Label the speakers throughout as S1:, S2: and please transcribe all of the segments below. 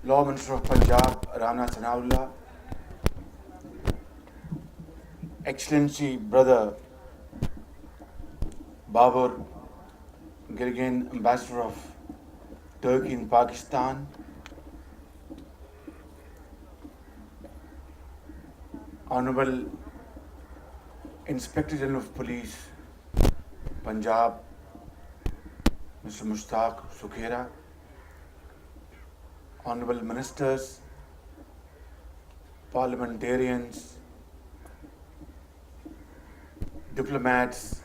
S1: Law Minister of Punjab, Rana Sanaullah, Excellency Brother Babur Girgin, Ambassador of Turkey in Pakistan, Honorable Inspector General of Police, Punjab, Mr. Mushtaq Sukhera, Honorable Ministers, parliamentarians, diplomats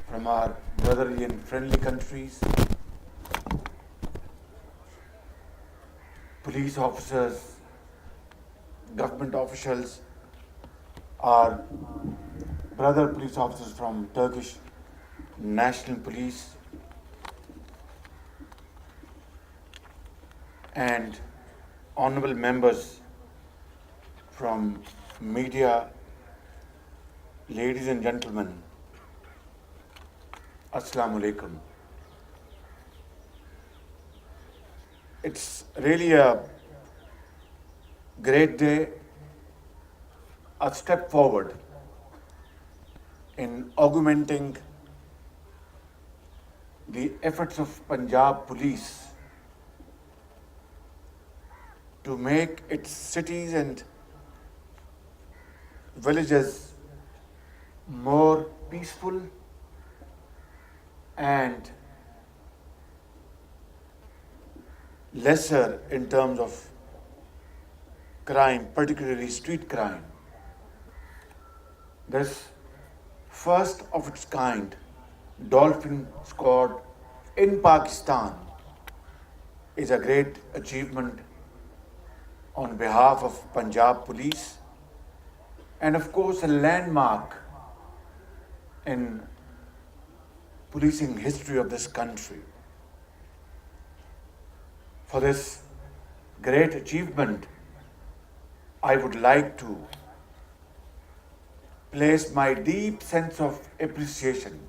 S1: from our brotherly and friendly countries, police officers, government officials, our brother police officers from Turkish National Police, and honorable members from media, ladies and gentlemen, Assalamu alaikum. It's really a great day, a step forward in augmenting the efforts of Punjab Police to make its cities and villages more peaceful and lesser in terms of crime, particularly street crime. This first of its kind Dolphin Squad in Pakistan is a great achievement on behalf of Punjab Police and of course a landmark in policing history of this country. For this great achievement, I would like to place my deep sense of appreciation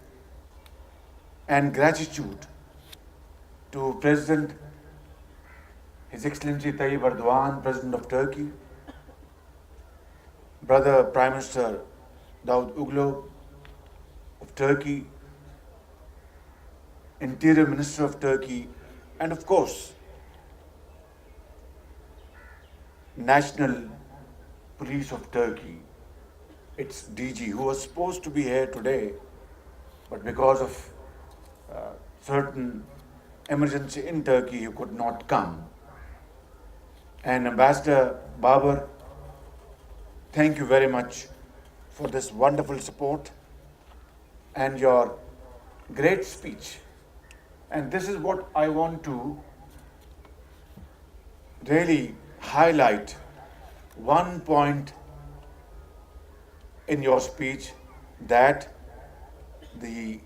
S1: and gratitude to President, His Excellency Tayyip Erdogan, President of Turkey, Brother Prime Minister Davutoglu of Turkey, Interior Minister of Turkey, and of course, National Police of Turkey, its DG, who was supposed to be here today, but because of certain emergency in Turkey, he could not come. And Ambassador Babur, thank you very much for this wonderful support and your great speech. And this is what I want to really highlight one point in your speech, that the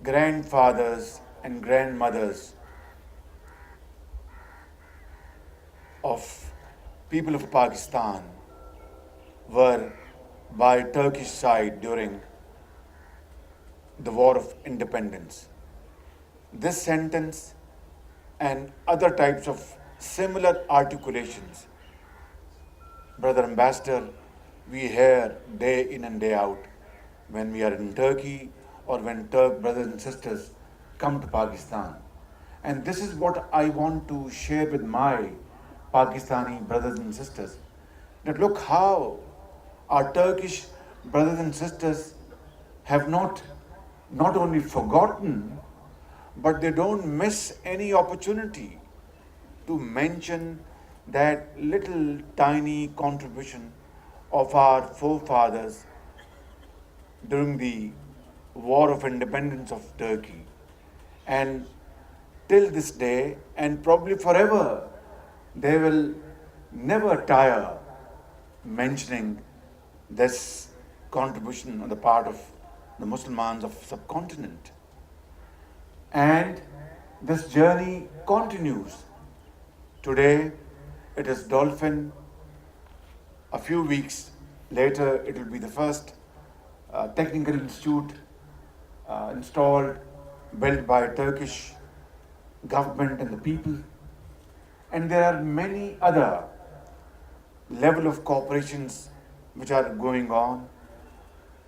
S1: grandfathers and grandmothers of people of Pakistan were by Turkish side during the War of Independence. This sentence and other types of similar articulations, Brother Ambassador, we hear day in and day out when we are in Turkey or when Turk brothers and sisters come to Pakistan. And this is what I want to share with my Pakistani brothers and sisters, that look how our Turkish brothers and sisters have not only forgotten, but they don't miss any opportunity to mention that little tiny contribution of our forefathers during the War of Independence of Turkey. And till this day, and probably forever, they will never tire mentioning this contribution on the part of the Muslims of subcontinent. And this journey continues. Today it is Dolphin. A few weeks later it will be the first technical institute installed, built by Turkish government and the people. And there are many other level of cooperations which are going on.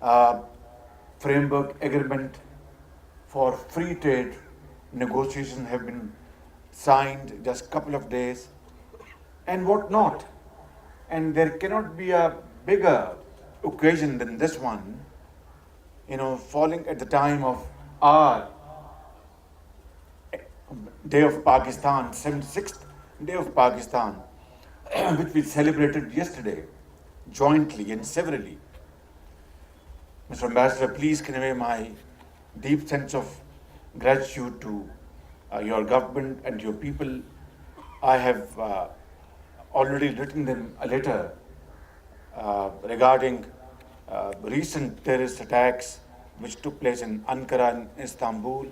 S1: Uh, Framework agreement for free trade negotiations have been signed just couple of days, and what not. And there cannot be a bigger occasion than this one, falling at the time of our Day of Pakistan, 76th Day of Pakistan, which we celebrated yesterday jointly and severally. Mr. Ambassador, please convey my deep sense of gratitude to your government and your people. I have already written them a letter regarding recent terrorist attacks which took place in Ankara and Istanbul,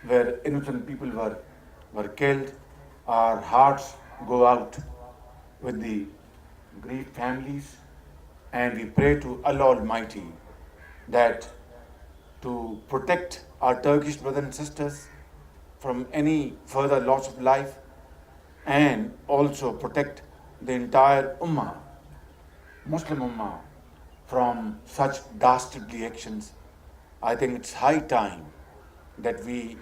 S1: where innocent people were killed. Our hearts go out with the grieved families, and we pray to Allah Almighty that to protect our Turkish brothers and sisters from any further loss of life, and also protect the entire Ummah, Muslim Ummah, from such dastardly actions. I think it's high time that we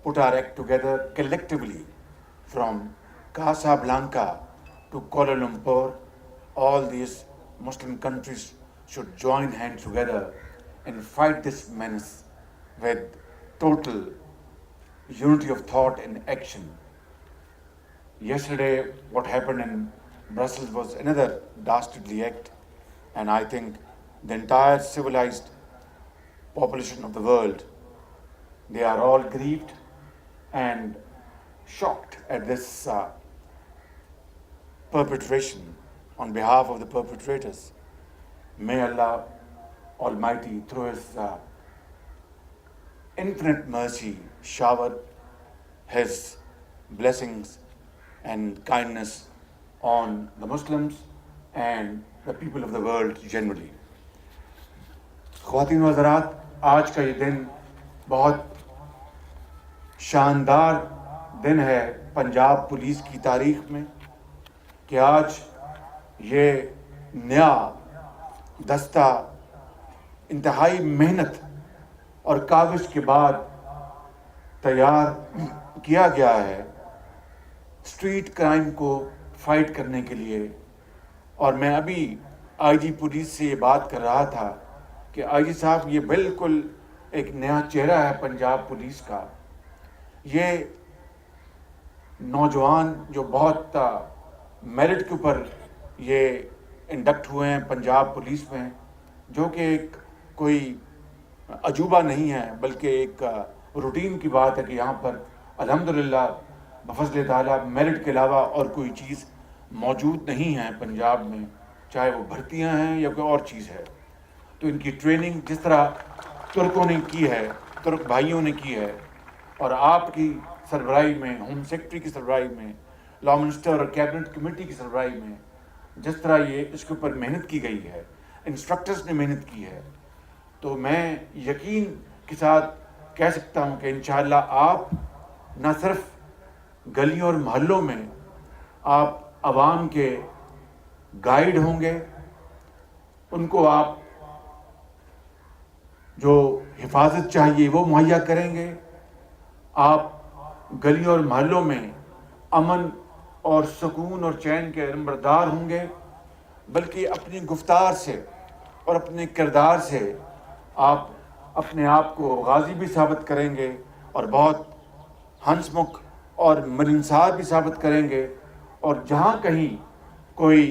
S1: put our act together collectively from Casablanca to Kuala Lumpur. All these Muslim countries should join hands together and fight this menace with total unity of thought and action. Yesterday, what happened in Brussels was another dastardly act, and I think the entire civilized population of the world, they are all grieved and shocked at this perpetration on behalf of the perpetrators. May Allah Almighty, through His infinite mercy, shower His blessings and kindness on the Muslims and the people of the world generally. خواتین و حضرات، آج کا یہ دن بہت شاندار دن ہے Punjab police کی تاریخ میں، کہ آج یہ نیا دستہ انتہائی محنت اور کاوش کے بعد تیار کیا گیا ہے اسٹریٹ کرائم کو فائٹ کرنے کے لیے. اور میں ابھی آئی جی پولیس سے یہ بات کر رہا تھا کہ آئی جی صاحب، یہ بالکل ایک نیا چہرہ ہے پنجاب پولیس کا. یہ نوجوان جو بہت میرٹ کے اوپر یہ انڈکٹ ہوئے ہیں پنجاب پولیس میں، جو کہ ایک کوئی عجوبہ نہیں ہے بلکہ ایک روٹین کی بات ہے کہ یہاں پر الحمدللہ بفضل تعالیٰ میرٹ کے علاوہ اور کوئی چیز موجود نہیں ہے پنجاب میں، چاہے وہ بھرتیاں ہیں یا کوئی اور چیز ہے. تو ان کی ٹریننگ جس طرح ترکوں نے کی ہے، ترک بھائیوں نے کی ہے، اور آپ کی سربراہی میں، ہوم سیکرٹری کی سربراہی میں، لا منسٹر اور کیبنٹ کمیٹی کی سربراہی میں جس طرح یہ اس کے اوپر محنت کی گئی ہے، انسٹرکٹرز نے محنت کی ہے، تو میں یقین کے ساتھ کہہ سکتا ہوں کہ انشاءاللہ آپ نہ صرف گلیوں اور محلوں میں آپ عوام کے گائیڈ ہوں گے، ان کو آپ جو حفاظت چاہیے وہ مہیا کریں گے، آپ گلیوں اور محلوں میں امن اور سکون اور چین کے علمبردار ہوں گے، بلکہ اپنی گفتار سے اور اپنے کردار سے آپ اپنے آپ کو غازی بھی ثابت کریں گے اور بہت ہنس مکھ اور ملنسار بھی ثابت کریں گے. اور جہاں کہیں کوئی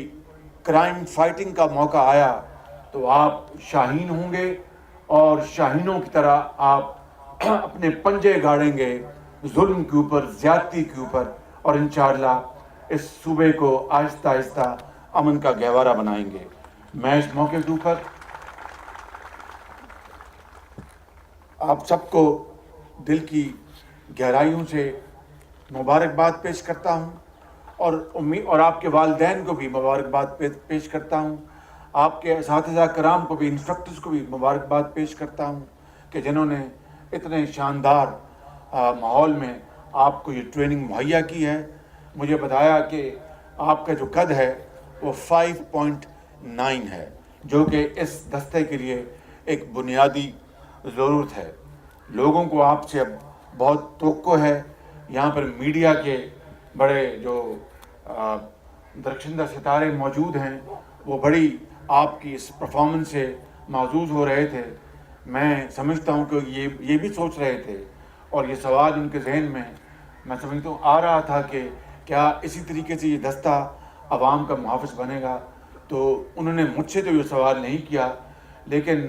S1: کرائم فائٹنگ کا موقع آیا تو آپ شاہین ہوں گے، اور شاہینوں کی طرح آپ اپنے پنجے گاڑیں گے ظلم کے اوپر، زیادتی کے اوپر، اور انشاءاللہ اس صوبے کو آہستہ آہستہ امن کا گہوارہ بنائیں گے. میں اس موقع کے اوپر آپ سب کو دل کی گہرائیوں سے مبارکباد پیش کرتا ہوں، اور آپ کے والدین کو بھی مبارکباد پیش کرتا ہوں، آپ کے اساتذہ کرام کو بھی، انسٹرکٹرز کو بھی مبارکباد پیش کرتا ہوں کہ جنہوں نے اتنے شاندار ماحول میں آپ کو یہ ٹریننگ مہیا کی ہے. مجھے بتایا کہ آپ کا جو قد ہے وہ 5.9 ہے، جو کہ اس دستے کے لیے ایک بنیادی ضرورت ہے۔ لوگوں کو آپ سے اب بہت توقع ہے۔ یہاں پر میڈیا کے بڑے جو درخشندہ ستارے موجود ہیں، وہ بڑی آپ کی اس پرفارمنس سے معزوز ہو رہے تھے۔ میں سمجھتا ہوں کہ یہ بھی سوچ رہے تھے، اور یہ سوال ان کے ذہن میں سمجھتا ہوں آ رہا تھا کہ کیا اسی طریقے سے یہ دستہ عوام کا محافظ بنے گا۔ تو انہوں نے مجھ سے تو یہ سوال نہیں کیا، لیکن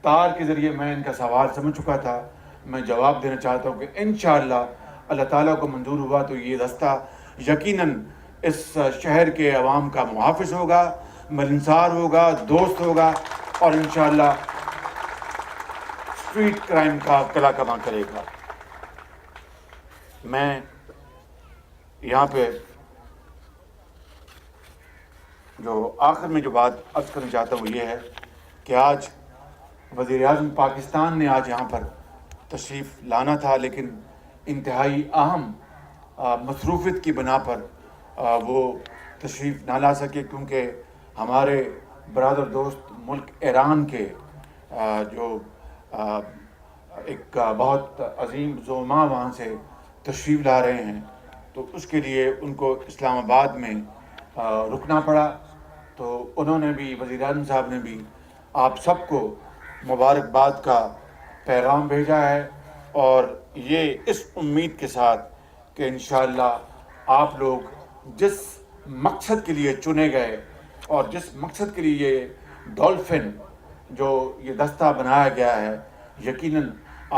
S1: تار کے ذریعے میں ان کا سوال سمجھ چکا تھا۔ میں جواب دینا چاہتا ہوں کہ انشاءاللہ اللہ تعالیٰ کو منظور ہوا تو یہ دستہ یقیناً اس شہر کے عوام کا محافظ ہوگا، ملنسار ہوگا، دوست ہوگا، اور انشاءاللہ اسٹریٹ کرائم کا قلعہ کما کرے گا۔ میں یہاں پہ جو آخر میں جو بات عرض کرنا چاہتا ہوں وہ یہ ہے کہ آج وزیر اعظم پاکستان نے آج یہاں پر تشریف لانا تھا، لیکن انتہائی اہم مصروفیت کی بنا پر وہ تشریف نہ لا سکے، کیونکہ ہمارے برادر دوست ملک ایران کے جو ایک بہت عظیم زعما وہاں سے تشریف لا رہے ہیں، تو اس کے لیے ان کو اسلام آباد میں رکنا پڑا۔ تو انہوں نے بھی، وزیر اعظم صاحب نے بھی آپ سب کو مبارکباد کا پیغام بھیجا ہے، اور یہ اس امید کے ساتھ کہ انشاءاللہ آپ لوگ جس مقصد کے لیے چنے گئے اور جس مقصد کے لیے یہ ڈولفن جو یہ دستہ بنایا گیا ہے، یقیناً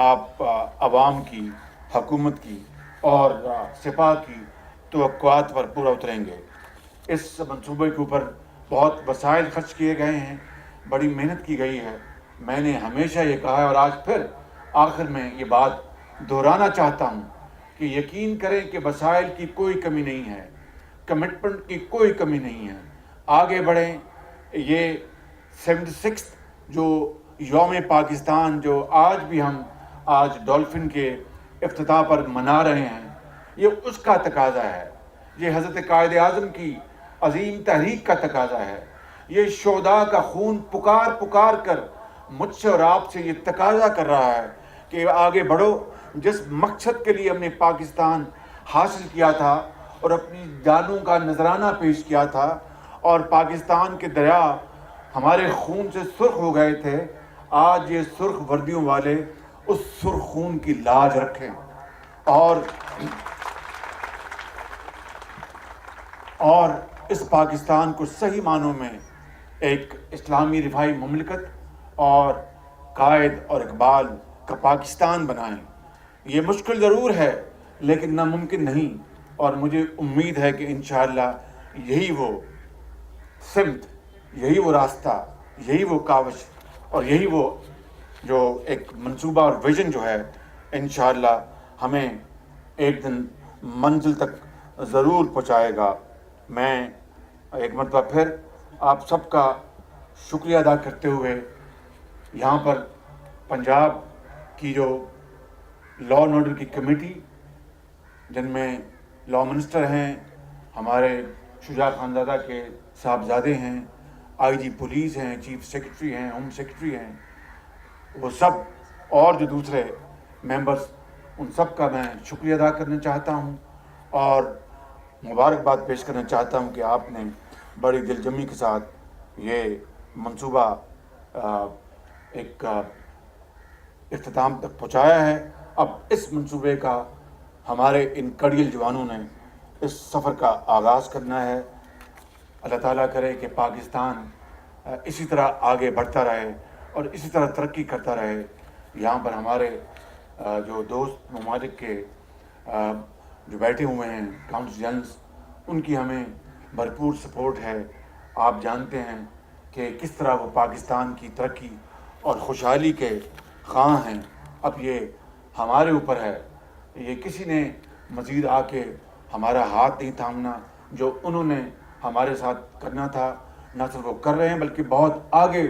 S1: آپ عوام کی، حکومت کی اور سپاہ کی توقعات پر پورا اتریں گے۔ اس منصوبے کے اوپر بہت وسائل خرچ کیے گئے ہیں، بڑی محنت کی گئی ہے۔ میں نے ہمیشہ یہ کہا ہے، اور آج پھر آخر میں یہ بات دہرانا چاہتا ہوں کہ یقین کریں کہ وسائل کی کوئی کمی نہیں ہے، کمٹمنٹ کی کوئی کمی نہیں ہے۔ آگے بڑھیں۔ یہ 76 جو یوم پاکستان جو آج بھی ہم آج ڈولفن کے افتتاح پر منا رہے ہیں، یہ اس کا تقاضا ہے۔ یہ حضرت قائد اعظم کی عظیم تحریک کا تقاضا ہے۔ یہ شہداء کا خون پکار پکار کر مجھ سے اور آپ سے یہ تقاضا کر رہا ہے کہ آگے بڑھو۔ جس مقصد کے لیے ہم نے پاکستان حاصل کیا تھا اور اپنی جانوں کا نذرانہ پیش کیا تھا، اور پاکستان کے دریا ہمارے خون سے سرخ ہو گئے تھے، آج یہ سرخ وردیوں والے اس سرخ خون کی لاج رکھیں اور اس پاکستان کو صحیح معنوں میں ایک اسلامی رفاہی مملکت اور قائد اور اقبال کا پاکستان بنائیں۔ یہ مشکل ضرور ہے لیکن ناممکن نہیں، اور مجھے امید ہے کہ انشاءاللہ یہی وہ سمت، یہی وہ راستہ، یہی وہ کاوش اور یہی وہ جو ایک منصوبہ اور ویژن جو ہے انشاءاللہ ہمیں ایک دن منزل تک ضرور پہنچائے گا۔ میں ایک مرتبہ پھر آپ سب کا شکریہ ادا کرتے ہوئے یہاں پر پنجاب کی جو لاء اینڈ آرڈر کی کمیٹی، جن میں لاء منسٹر ہیں، ہمارے شجاع خانزادہ کے صاحبزادے ہیں، آئی جی پولیس ہیں، چیف سیکرٹری ہیں، ہوم سیکرٹری ہیں، وہ سب اور جو دوسرے ممبرز، ان سب کا میں شکریہ ادا کرنا چاہتا ہوں اور مبارکباد پیش کرنا چاہتا ہوں کہ آپ نے بڑی دل جمی کے ساتھ یہ منصوبہ ایک اختتام تک پہنچایا ہے۔ اب اس منصوبے کا ہمارے ان کڑیل جوانوں نے اس سفر کا آغاز کرنا ہے۔ اللہ تعالیٰ کرے کہ پاکستان اسی طرح آگے بڑھتا رہے اور اسی طرح ترقی کرتا رہے۔ یہاں پر ہمارے جو دوست ممالک کے جو بیٹھے ہوئے ہیں کاؤنسل جنرلز، ان کی ہمیں بھرپور سپورٹ ہے۔ آپ جانتے ہیں کہ کس طرح وہ پاکستان کی ترقی اور خوشحالی کے خواہاں ہیں۔ اب یہ ہمارے اوپر ہے، یہ کسی نے مزید آ کے ہمارا ہاتھ نہیں تھامنا۔ جو انہوں نے ہمارے ساتھ کرنا تھا نہ صرف وہ کر رہے ہیں بلکہ بہت آگے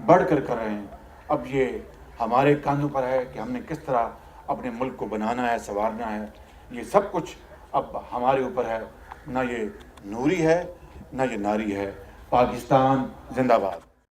S1: بڑھ کر رہے ہیں۔ اب یہ ہمارے کاندھوں پر ہے کہ ہم نے کس طرح اپنے ملک کو بنانا ہے، سنوارنا ہے۔ یہ سب کچھ اب ہمارے اوپر ہے۔ نہ یہ نوری ہے نہ یہ ناری ہے. پاکستان زندہ باد.